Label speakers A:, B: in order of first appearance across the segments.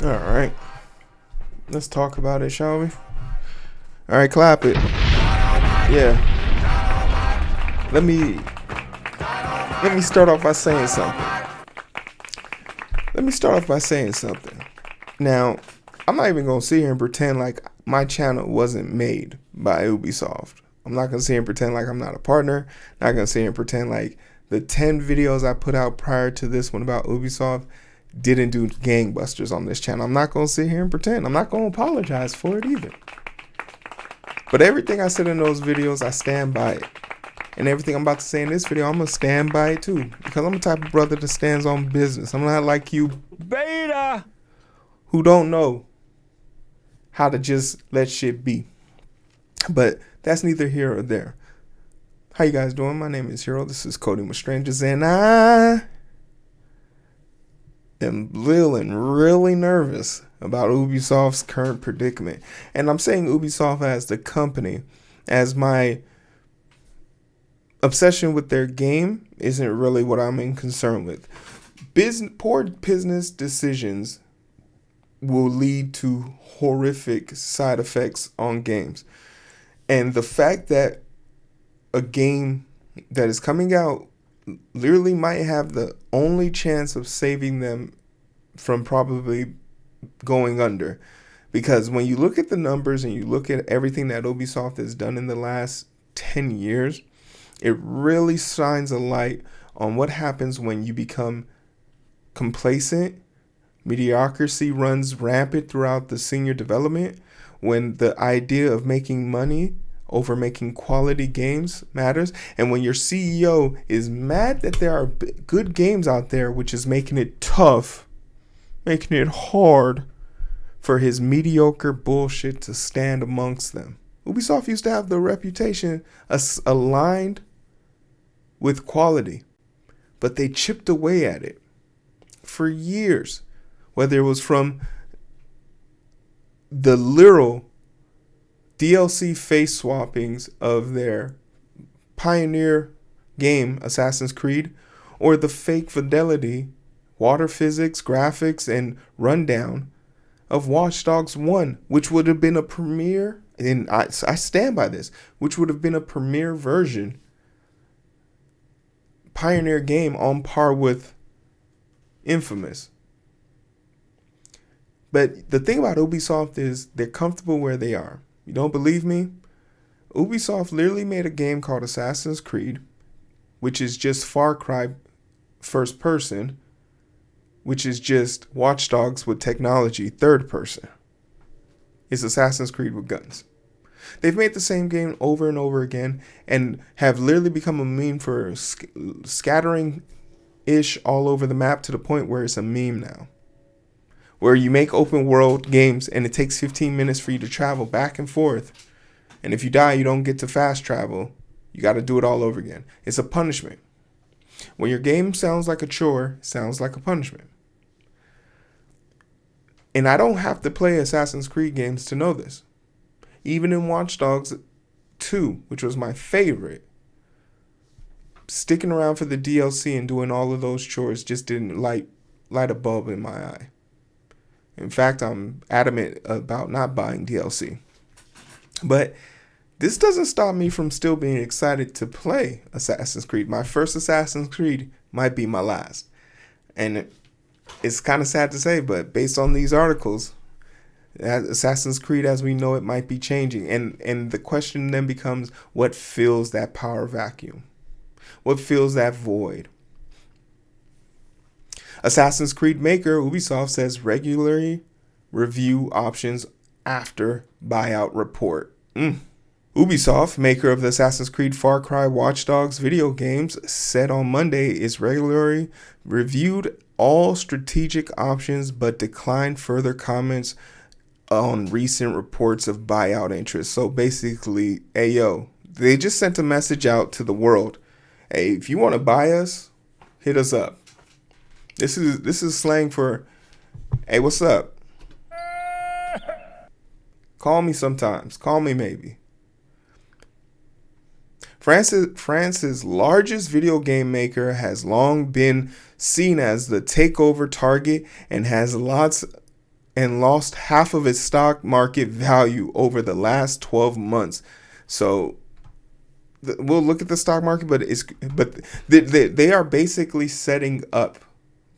A: All right, let's talk about it, shall we? All right, clap it. Yeah. Let me start off by saying something. Now, I'm not even gonna sit here and pretend like my channel wasn't made by Ubisoft. I'm not gonna sit here and pretend like I'm not a partner. Not gonna sit here and pretend like the 10 videos I put out prior to this one about Ubisoft didn't do gangbusters on this channel. I'm not gonna sit here and pretend. I'm not gonna apologize for it either. But everything I said in those videos, I stand by it. And everything I'm about to say in this video, I'm going to stand by it too. Because I'm the type of brother that stands on business. I'm not like you beta who don't know how to just let shit be. But that's neither here or there. How you guys doing? My name is Hero. This is Coding with Strangers. And I am really nervous about Ubisoft's current predicament. And I'm saying Ubisoft as the company, as my obsession with their game isn't really what I'm in concern with. Poor business decisions will lead to horrific side effects on games. And the fact that a game that is coming out literally might have the only chance of saving them from probably going under. Because when you look at the numbers and you look at everything that Ubisoft has done in the last 10 years, it really shines a light on what happens when you become complacent. Mediocrity runs rampant throughout the senior development. When the idea of making money over making quality games matters. And when your CEO is mad that there are good games out there, which is making it tough, making it hard for his mediocre bullshit to stand amongst them. Ubisoft used to have the reputation aligned with quality, but they chipped away at it for years, whether it was from the literal DLC face swappings of their pioneer game Assassin's Creed, or the fake fidelity, water physics, graphics, and rundown of Watch Dogs 1, which would have been a premiere, and I stand by this, which would have been a premiere version pioneer game on par with Infamous. But the thing about Ubisoft is they're comfortable where they are. You don't believe me? Ubisoft literally made a game called Assassin's Creed, which is just Far Cry first person, which is just Watch Dogs with technology third person. It's Assassin's Creed with guns. They've made the same game over and over again and have literally become a meme for scattering ish all over the map to the point where it's a meme now. Where you make open world games and it takes 15 minutes for you to travel back and forth. And if you die, you don't get to fast travel. You got to do it all over again. It's a punishment. When your game sounds like a chore, it sounds like a punishment. And I don't have to play Assassin's Creed games to know this. Even in Watch Dogs 2, which was my favorite, sticking around for the DLC and doing all of those chores just didn't light a bulb in my eye. In fact, I'm adamant about not buying DLC. But this doesn't stop me from still being excited to play Assassin's Creed. My first Assassin's Creed might be my last. And it's kind of sad to say, but based on these articles, Assassin's Creed as we know it might be changing. And the question then becomes, what fills that power vacuum? What fills that void? Assassin's Creed maker Ubisoft says regularly review options after buyout report. Ubisoft, maker of the Assassin's Creed, Far Cry, Watch Dogs video games, said on Monday it's regularly reviewed all strategic options but declined further comments on recent reports of buyout interest. So basically, they just sent a message out to the world. Hey, if you want to buy us, hit us up. This is slang for, hey, what's up? Call me sometimes. Call me maybe. France's largest video game maker has long been seen as the takeover target and has lots and lost half of its stock market value over the last 12 months. So we'll look at the stock market, but they are basically setting up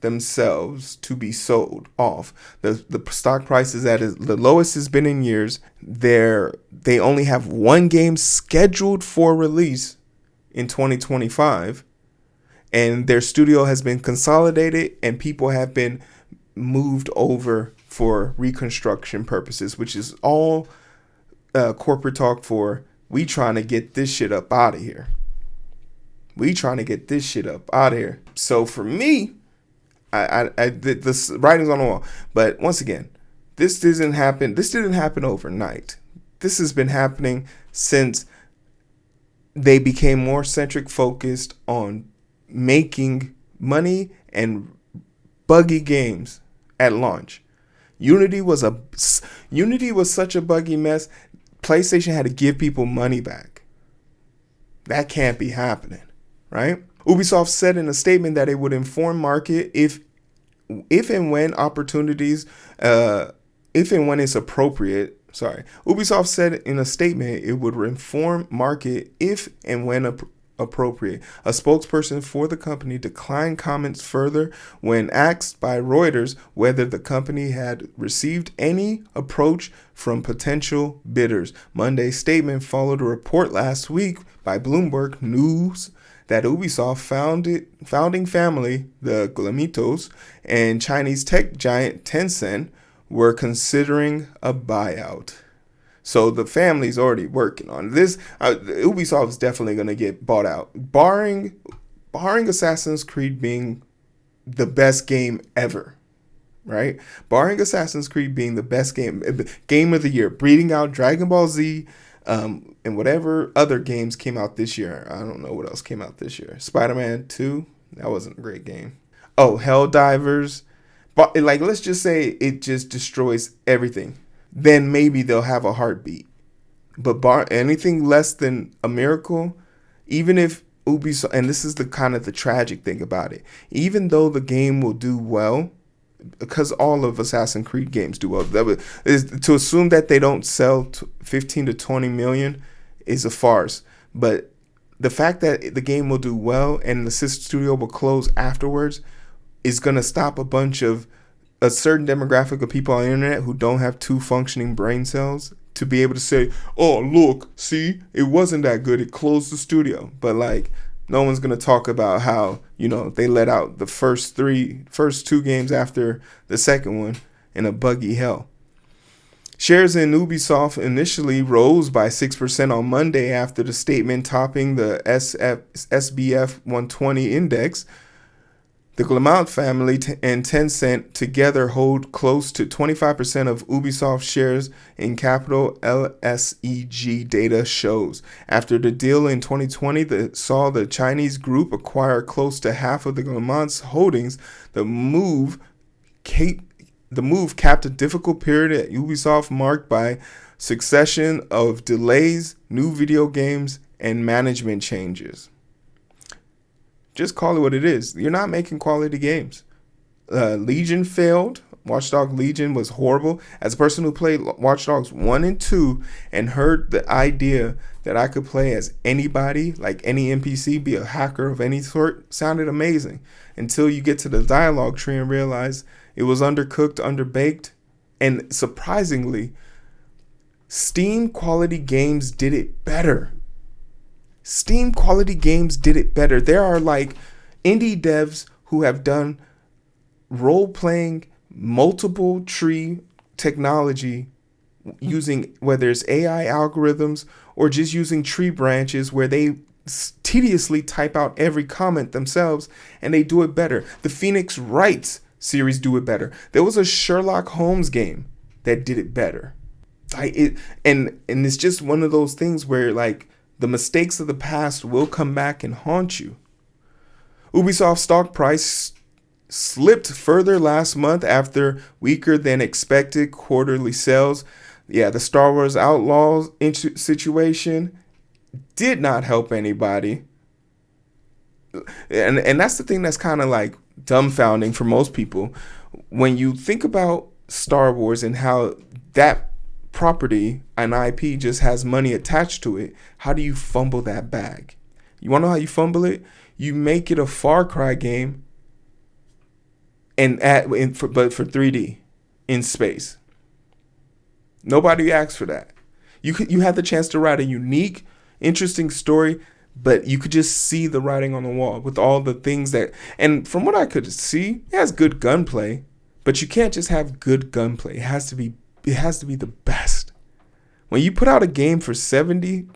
A: themselves to be sold off. The stock price is at the lowest it's been in years. They only have one game scheduled for release in 2025, and their studio has been consolidated and people have been moved over for reconstruction purposes, which is all corporate talk for we trying to get this shit up out of here. So for me, the writing's on the wall. But once again, this didn't happen overnight. This has been happening since they became more centric focused on making money and buggy games at launch. Unity was such a buggy mess. PlayStation had to give people money back. That can't be happening, right? Ubisoft said in a statement that it would inform market if and when opportunities, if and when it's appropriate. Ubisoft said in a statement it would inform market if and when appropriate. A spokesperson for the company declined comments further when asked by Reuters whether the company had received any approach from potential bidders. Monday's statement followed a report last week by Bloomberg News that Ubisoft founding family, the Guillemots, and Chinese tech giant Tencent were considering a buyout. So the family's already working on this. Ubisoft is definitely going to get bought out, barring Assassin's Creed being the best game ever, right? Barring Assassin's Creed being the best game of the year, beating out Dragon Ball Z, and whatever other games came out this year. I don't know what else came out this year. Spider-Man 2, that wasn't a great game. Oh, Helldivers. But let's just say it just destroys everything. Then maybe they'll have a heartbeat. But anything less than a miracle, even if Ubisoft, and this is the kind of the tragic thing about it, even though the game will do well, because all of Assassin's Creed games do well, to assume that they don't sell 15 to 20 million is a farce. But the fact that the game will do well and the studio will close afterwards is going to stop a certain demographic of people on the internet who don't have two functioning brain cells to be able to say, oh, look, see, it wasn't that good. It closed the studio. But no one's going to talk about how, they let out the first two games after the second one in a buggy hell. Shares in Ubisoft initially rose by 6% on Monday after the statement topping the SBF 120 index. The Guillemots family and Tencent together hold close to 25% of Ubisoft shares in capital, LSEG data shows. After the deal in 2020 saw the Chinese group acquire close to half of the Guillemots holdings, the move capped a difficult period at Ubisoft marked by succession of delays, new video games, and management changes. Just call it what it is. You're not making quality games. Legion failed. Watch Dogs Legion was horrible. As a person who played Watch Dogs 1 and 2 and heard the idea that I could play as anybody, like any NPC, be a hacker of any sort, sounded amazing. Until you get to the dialogue tree and realize it was undercooked, underbaked, and surprisingly, Steam quality games did it better. Steam quality games did it better. There are indie devs who have done role-playing multiple tree technology using whether it's AI algorithms or just using tree branches where they tediously type out every comment themselves and they do it better. The Phoenix Wright series do it better. There was a Sherlock Holmes game that did it better. And it's just one of those things where the mistakes of the past will come back and haunt you. Ubisoft's stock price slipped further last month after weaker than expected quarterly sales. Yeah, the Star Wars Outlaws situation did not help anybody. And that's the thing that's kind of dumbfounding for most people. When you think about Star Wars and how that property and IP just has money attached to it, how do you fumble that bag? You want to know how you fumble it? You make it a Far Cry game but for 3D in space. Nobody asked for that. You had the chance to write a unique, interesting story, but you could just see the writing on the wall with all the things that, and from what I could see, it has good gunplay, but you can't just have good gunplay. It has to be the best. When you put out a game for $70,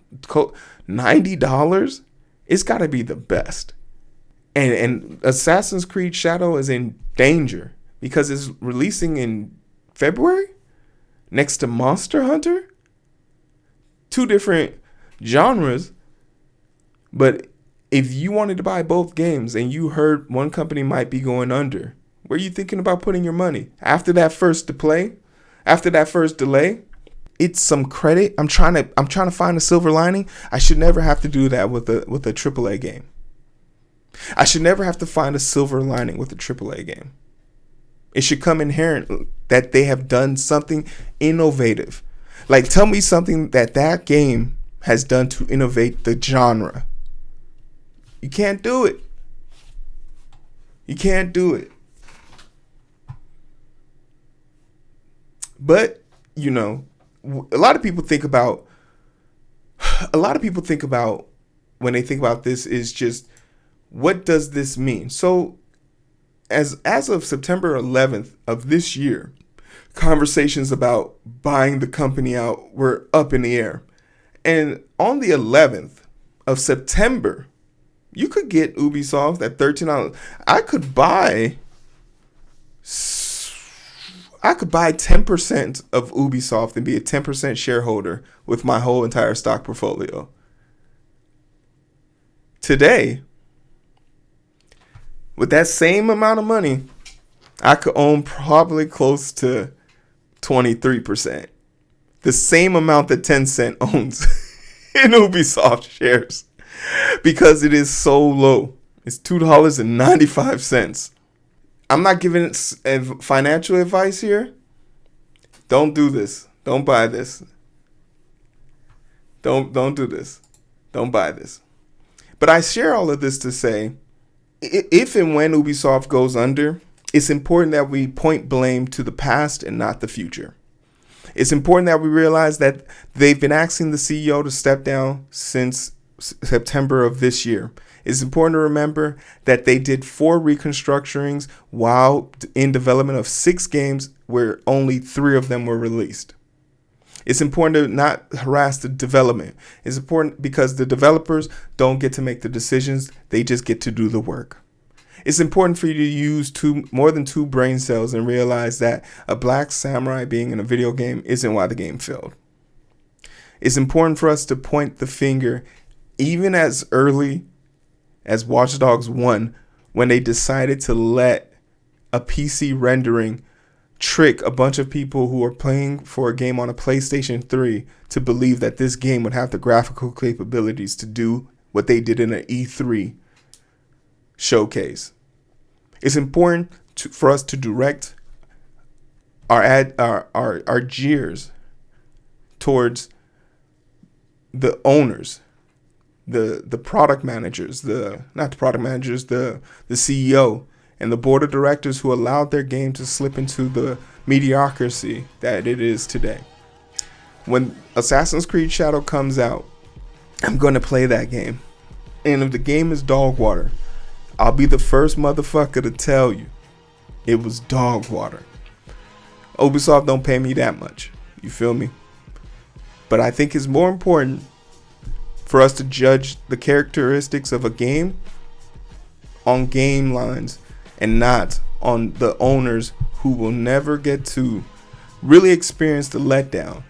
A: $90, it's got to be the best. And Assassin's Creed Shadow is in danger because it's releasing in February next to Monster Hunter. Two different genres. But if you wanted to buy both games and you heard one company might be going under, where are you thinking about putting your money? After that first delay, it's some credit. I'm trying to find a silver lining. I should never have to do that with a AAA game. I should never have to find a silver lining with a AAA game. It should come inherent that they have done something innovative. Like, tell me something that game has done to innovate the genre. You can't do it. You can't do it. But, you know, a lot of people think about when they think about this is just, what does this mean? So as of September 11th of this year, conversations about buying the company out were up in the air. And on the 11th of September, you could get Ubisoft at $13. I could buy 10% of Ubisoft and be a 10% shareholder with my whole entire stock portfolio. Today, with that same amount of money, I could own probably close to 23%. The same amount that Tencent owns in Ubisoft shares, because it is so low. It's $2.95. I'm not giving financial advice here. Don't do this. Don't buy this. Don't do this. Don't buy this. But I share all of this to say, if and when Ubisoft goes under, it's important that we point blame to the past and not the future. It's important that we realize that they've been asking the CEO to step down since September of this year. It's important to remember that they did 4 reconstructurings while in development of 6 games where only 3 of them were released. It's important to not harass the development. It's important because the developers don't get to make the decisions. They just get to do the work. It's important for you to use more than 2 brain cells and realize that a black samurai being in a video game isn't why the game failed. It's important for us to point the finger even as early as Watch Dogs 1, when they decided to let a PC rendering trick a bunch of people who are playing for a game on a PlayStation 3 to believe that this game would have the graphical capabilities to do what they did in an E3 showcase. It's important for us to direct our jeers towards the owners, the product managers, the CEO and the board of directors who allowed their game to slip into the mediocrity that it is today. When Assassin's Creed Shadow comes out, I'm going to play that game. And if the game is dog water, I'll be the first motherfucker to tell you it was dog water. Ubisoft don't pay me that much. You feel me? But I think it's more important for us to judge the characteristics of a game on game lines and not on the owners who will never get to really experience the letdown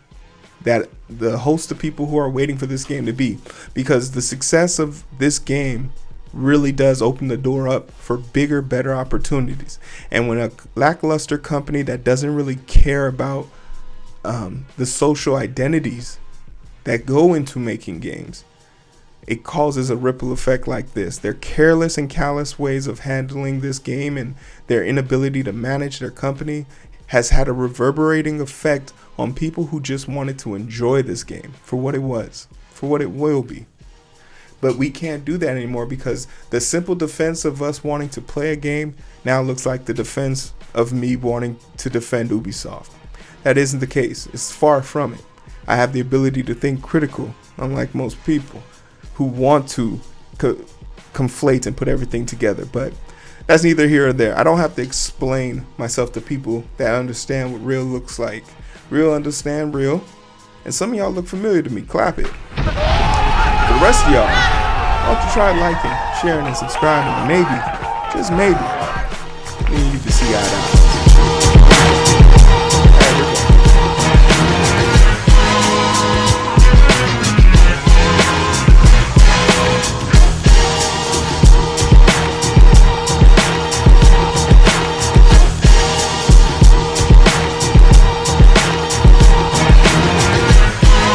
A: that the host of people who are waiting for this game to be. Because the success of this game really does open the door up for bigger, better opportunities. And when a lackluster company that doesn't really care about the social identities that go into making games, it causes a ripple effect like this. Their careless and callous ways of handling this game and their inability to manage their company has had a reverberating effect on people who just wanted to enjoy this game for what it was, for what it will be. But we can't do that anymore because the simple defense of us wanting to play a game now looks like the defense of me wanting to defend Ubisoft. That isn't the case. It's far from it. I have the ability to think critical, unlike most people who want to conflate and put everything together. But that's neither here or there. I don't have to explain myself to people that understand what real looks like. Real understand real. And some of y'all look familiar to me. Clap it. For the rest of y'all, why don't you try liking, sharing, and subscribing? Maybe, just maybe, then you can see eye to eye.